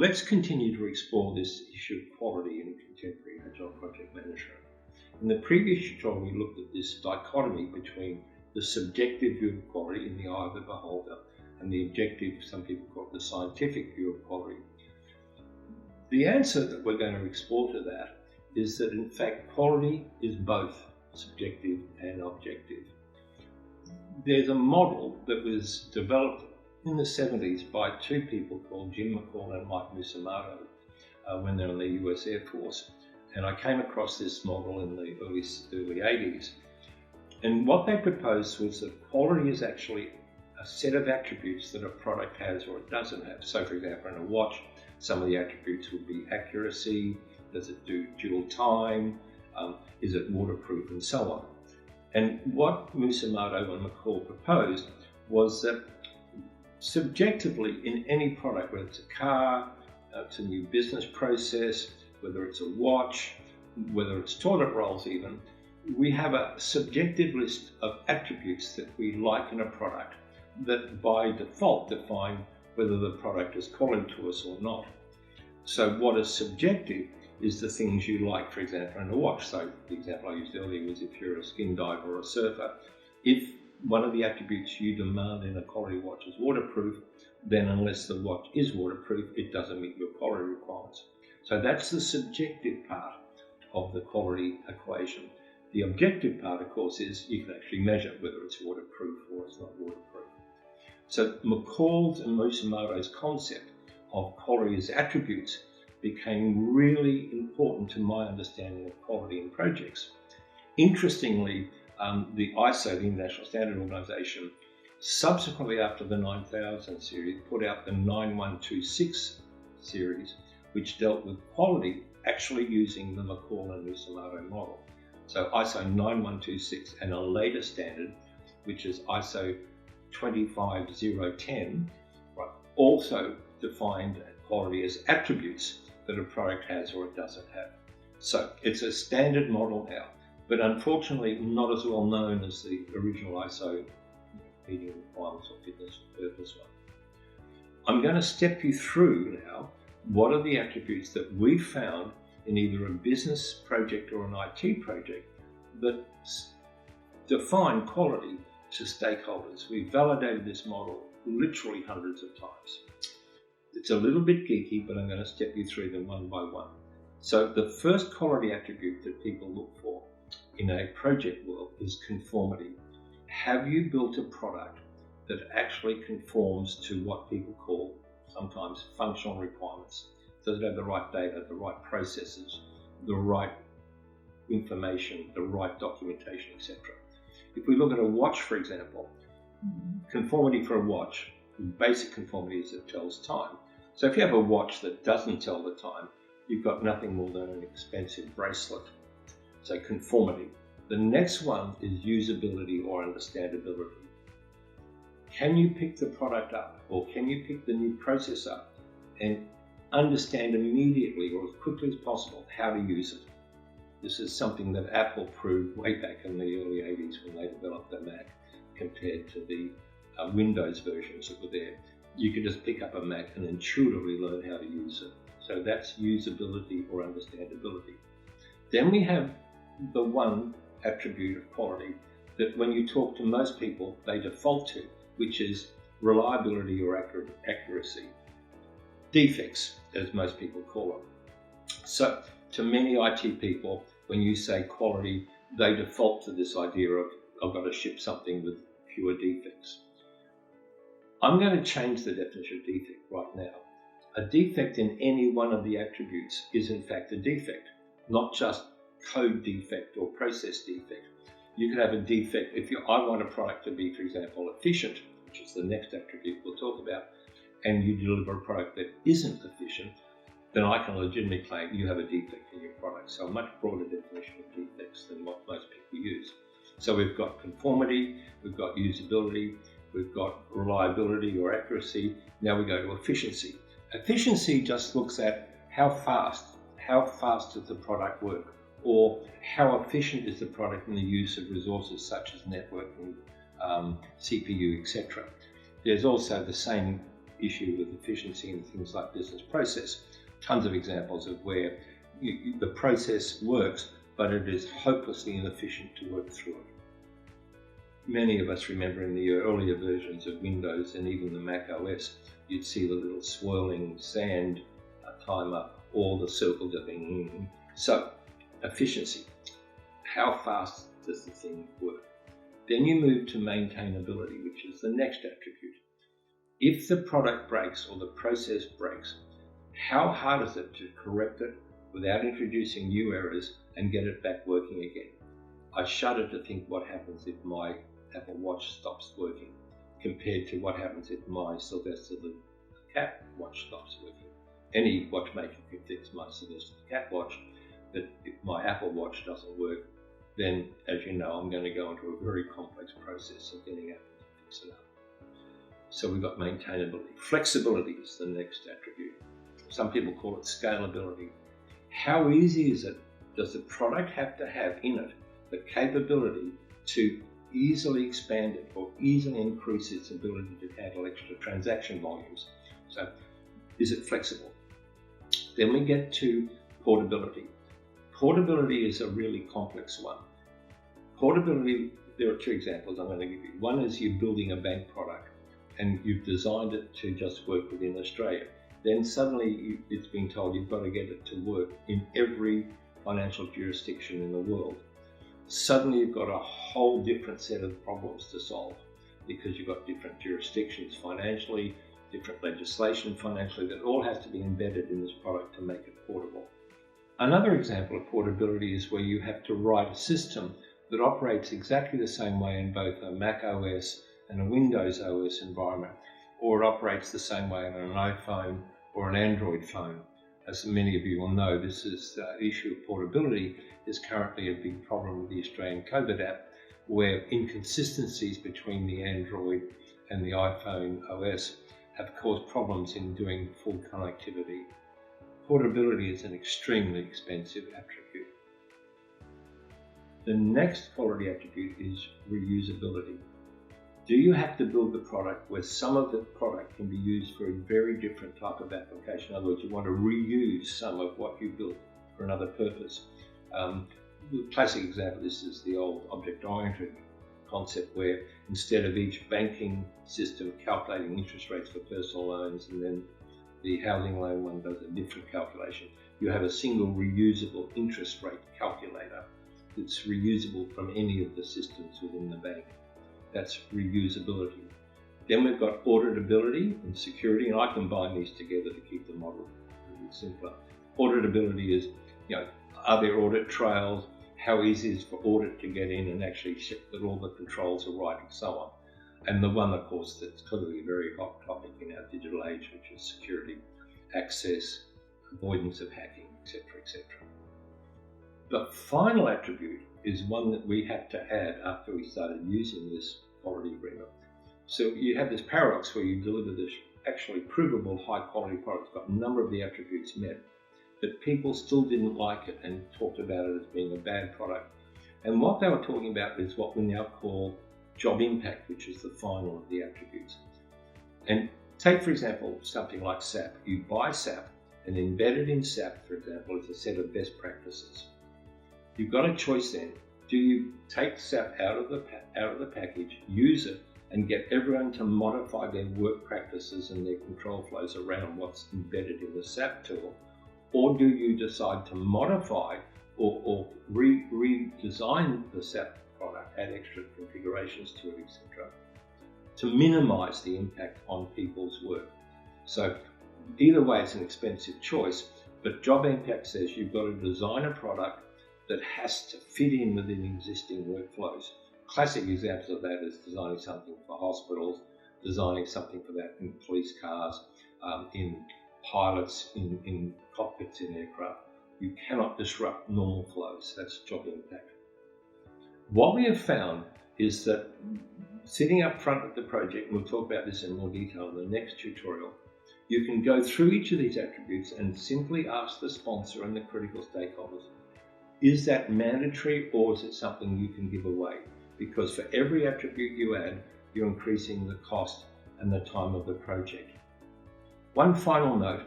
Let's continue to explore this issue of quality in contemporary Agile project management. In the previous tutorial, we looked at this dichotomy between the subjective view of quality in the eye of the beholder and the objective, some people call it the scientific view of quality. The answer that we're going to explore to that is that in fact quality is both subjective and objective. There's a model that was developed in the 70s by two people called MCCALL and MUSAMOTO when they were in the US Air Force. And I came across this model in the early 80s. And what they proposed was that quality is actually a set of attributes that a product has or it doesn't have. So for example, in a watch, some of the attributes would be accuracy, does it do dual time, is it waterproof, and so on. And what MUSAMOTO and MCCALL proposed was that subjectively in any product, whether it's a car, it's a new business process, whether it's a watch, whether it's toilet rolls even, we have a subjective list of attributes that we like in a product that by default define whether the product is quality to us or not. So what is subjective is the things you like, for example, in a watch. So the example I used earlier was if you're a skin diver or a surfer, if one of the attributes you demand in a quality watch is waterproof, then unless the watch is waterproof, it doesn't meet your quality requirements. So that's the subjective part of the quality equation. The objective part, of course, is you can actually measure whether it's waterproof or it's not waterproof. So MCCALL's and MUSAMOTO's concept of quality as attributes became really important to my understanding of quality in projects. Interestingly, the ISO, the International Standard Organization, subsequently after the 9000 series, put out the 9126 series, which dealt with quality actually using the MCCALL and MUSAMOTO model. So ISO 9126 and a later standard, which is ISO 25010, also defined quality as attributes that a product has or it doesn't have. So it's a standard model now, but unfortunately not as well known as the original ISO meeting requirements or fitness for purpose one. I'm going to step you through now what are the attributes that we found in either a business project or an IT project that define quality to stakeholders. We validated this model literally hundreds of times. It's a little bit geeky, but I'm going to step you through them one by one. So the first quality attribute that people look for in a project world is conformity. Have you built a product that actually conforms to what people call sometimes functional requirements? Does it have the right data, the right processes, the right information, the right documentation, etc.? If we look at a watch, for example, conformity for a watch, basic conformity is it tells time. So if you have a watch that doesn't tell the time, you've got nothing more than an expensive bracelet. So conformity. The next one is usability or understandability. Can you pick the product up, or can you pick the new process up and understand immediately or as quickly as possible how to use it? This is something that Apple proved way back in the early 80s when they developed their Mac compared to the Windows versions that were there. You could just pick up a Mac and intuitively learn how to use it. So that's usability or understandability. Then we have the one attribute of quality that when you talk to most people, they default to, which is reliability or accuracy. Defects, as most people call them. So to many IT people, when you say quality, they default to this idea of, I've got to ship something with fewer defects. I'm going to change the definition of defect right now. A defect in any one of the attributes is in fact a defect, not just code defect or process defect. You could have a defect if I want a product to be, for example, efficient, which is the next attribute we'll talk about, and you deliver a product that isn't efficient, then I can legitimately claim you have a defect in your product. So a much broader definition of defects than what most people use. So we've got conformity, we've got usability, we've got reliability or accuracy. Now we go to efficiency. Efficiency just looks at how fast does the product work, or how efficient is the product in the use of resources such as networking, CPU, etc. There's also the same issue with efficiency in things like business process. Tons of examples of where the process works, but it is hopelessly inefficient to work through it. Many of us remember in the earlier versions of Windows and even the Mac OS, you'd see the little swirling sand timer, or the circles are being. So, efficiency. How fast does the thing work? Then you move to maintainability, which is the next attribute. If the product breaks or the process breaks, how hard is it to correct it without introducing new errors and get it back working again? I shudder to think what happens if my Apple Watch stops working compared to what happens if my Sylvester the cat watch stops working. Any watchmaker can fix my Sylvester the cat watch, but if my Apple Watch doesn't work, then, as you know, I'm going to go into a very complex process of getting Apple to fix it up. So we've got maintainability. Flexibility is the next attribute. Some people call it scalability. How easy is it? Does the product have to have in it the capability to easily expand it or easily increase its ability to handle extra transaction volumes? So, is it flexible? Then we get to portability. Portability is a really complex one. Portability, there are two examples I'm going to give you. One is you're building a bank product and you've designed it to just work within Australia. Then suddenly it's being told you've got to get it to work in every financial jurisdiction in the world. Suddenly you've got a whole different set of problems to solve because you've got different jurisdictions financially, different legislation financially, that all has to be embedded in this product to make it portable. Another example of portability is where you have to write a system that operates exactly the same way in both a Mac OS and a Windows OS environment, or it operates the same way on an iPhone or an Android phone. As many of you will know, this is the issue of portability is currently a big problem with the Australian COVID app, where inconsistencies between the Android and the iPhone OS have caused problems in doing full connectivity. Portability is an extremely expensive attribute. The next quality attribute is reusability. Do you have to build the product where some of the product can be used for a very different type of application? In other words, you want to reuse some of what you built for another purpose. The classic example of this is the old object-oriented concept, where instead of each banking system calculating interest rates for personal loans and then the housing loan one does a different calculation, you have a single reusable interest rate calculator that's reusable from any of the systems within the bank. That's reusability. Then we've got auditability and security, and I combine these together to keep the model a little simpler. Auditability is, are there audit trails? How easy is it for audit to get in and actually check that all the controls are right and so on? And the one, of course, that's clearly a very hot topic in our digital age, which is security, access, avoidance of hacking, etc., etc. The final attribute is one that we had to add after we started using this quality agreement. So you have this paradox where you deliver this actually provable high quality product, got a number of the attributes met, but people still didn't like it and talked about it as being a bad product. And what they were talking about is what we now call job impact, which is the final of the attributes. And take, for example, something like SAP. You buy SAP, and embedded in SAP, for example, is a set of best practices. You've got a choice then. Do you take SAP out of the package, use it, and get everyone to modify their work practices and their control flows around what's embedded in the SAP tool? Or do you decide to modify or redesign the SAP product, add extra configurations to it, etc., to minimize the impact on people's work? So either way, it's an expensive choice, but job impact says you've got to design a product that has to fit in within existing workflows. Classic examples of that is designing something for hospitals, designing something for that in police cars, in pilots, in cockpits in aircraft. You cannot disrupt normal flows. That's job impact. What we have found is that sitting up front of the project, and we'll talk about this in more detail in the next tutorial, you can go through each of these attributes and simply ask the sponsor and the critical stakeholders, is that mandatory or is it something you can give away? Because for every attribute you add, you're increasing the cost and the time of the project. One final note,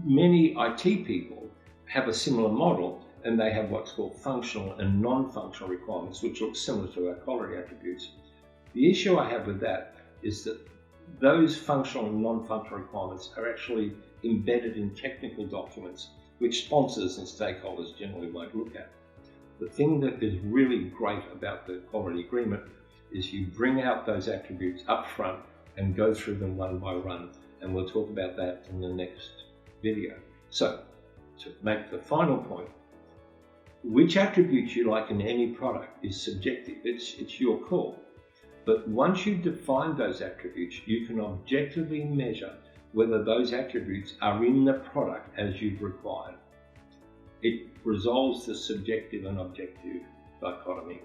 many IT people have a similar model, and they have what's called functional and non-functional requirements, which look similar to our quality attributes. The issue I have with that is that those functional and non-functional requirements are actually embedded in technical documents, which sponsors and stakeholders generally won't look at. The thing that is really great about the quality agreement is you bring out those attributes up front and go through them one by one, and we'll talk about that in the next video. So, to make the final point, which attributes you like in any product is subjective. It's your call. But once you define those attributes, you can objectively measure whether those attributes are in the product as you've required. It resolves the subjective and objective dichotomy.